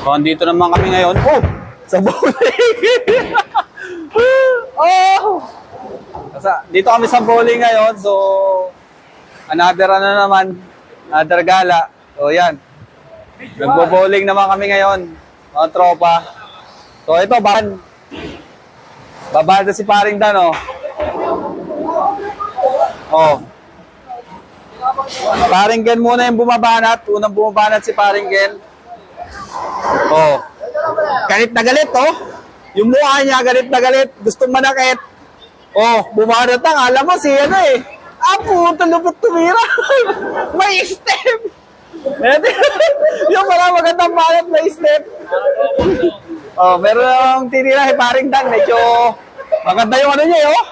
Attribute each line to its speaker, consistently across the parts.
Speaker 1: So, andito naman kami ngayon. Oh! Sa bowling! Oh! Dito kami sa bowling ngayon. So, another naman. Another gala. So, yan. Nagbo-bowling naman kami ngayon. Mga tropa. So, ito, babada si Paring Dan, oh. Oh. Paring Ken muna yung bumabanat. Unang bumabanat si Paring Ken. Oh. Galit na galit, oh. Yung mukha niya, galit na galit. Gustong manakit. Oh, bumanat na. Alam mo, si ano eh. Puta, lupot tumira. May step. Yung wala magandang banat, may step. Oh, meron yung tinira si Paring Dan. Medyo maganda yung ano niya, oh.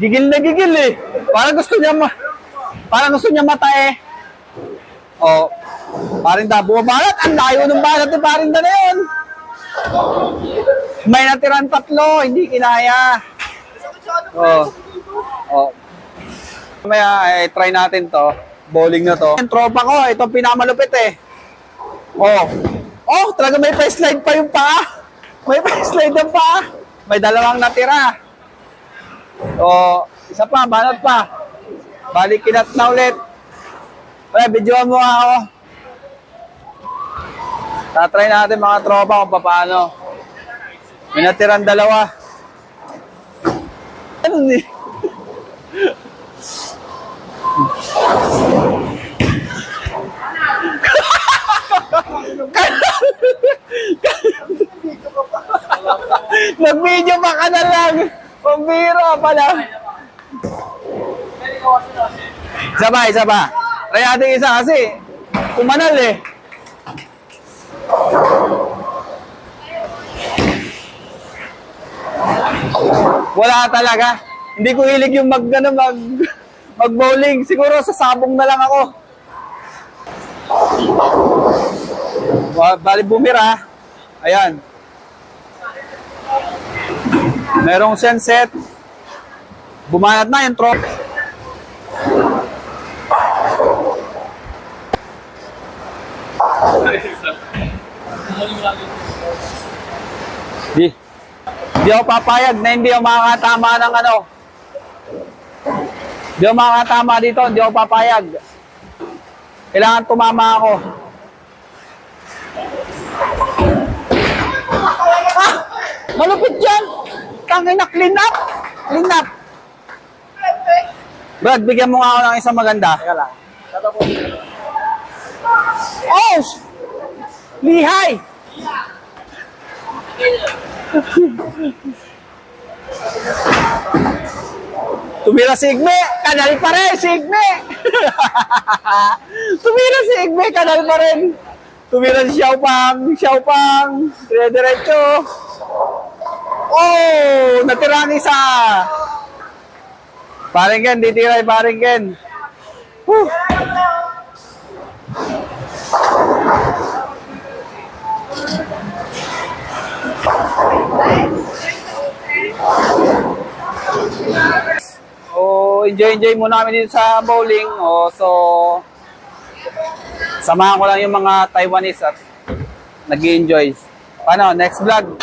Speaker 1: Gigil na gigil eh. Parang gusto niya matae. Oh, Paring Dan, bumabanat. Ang layo ng banat ni Paring Dan na yun. May natirang 3, hindi kinaya. Oh. Oh. Mamaya, try natin to. Bowling na to. Yung tropa ko, itong pinamalupit eh. Oh. Oh, talaga may pa-slide pa yung paa. May pa-slide ang paa. May 2 natira. Oh, isa pa, banat pa. Balik kinat na ulit. Videoan mo ako. Tatry natin mga tropa kung paano. May natirang 2. Ano ni? Nag-video pa ka na lang. Pambira pala. Isa pa. Try natin isa kasi kumanal eh. Wala talaga. Hindi ko hilig yung mag-bowling. Siguro sa sabong na lang ako. Bali bumira. Ayan. Merong sunset. Bumanat na yung trop. Di ako papayag na hindi ako makakatama ng ano. Di ako makakatama dito, hindi ako papayag. Kailangan tumama ako. Malupit yan! Tangin na, clean up! Clean up! Brad, bigyan mo nga ako ng isang maganda. Teka lang. Oh! Lihay! Tumira si Igme! Kanal pa rin si Igme! Tumira si Igme! Kanal pa rin! Tumira si Xiaopang! Dire-diretso! Oh! Natira ang isa! Paring Ken, ditira yung Paring Ken. Oh, enjoy muna kami dito sa bowling. Oh, so samahan ko lang yung mga Taiwanese at nag-enjoy. Paano? Next vlog.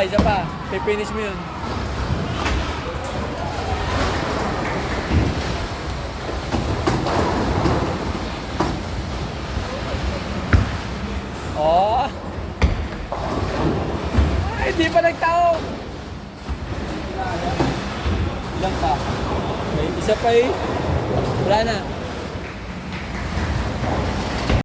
Speaker 1: Isa pa. Pipinish mo yun. Oh.
Speaker 2: Hindi pa nagtao. Ilang pa? May isa pa eh. Wala na.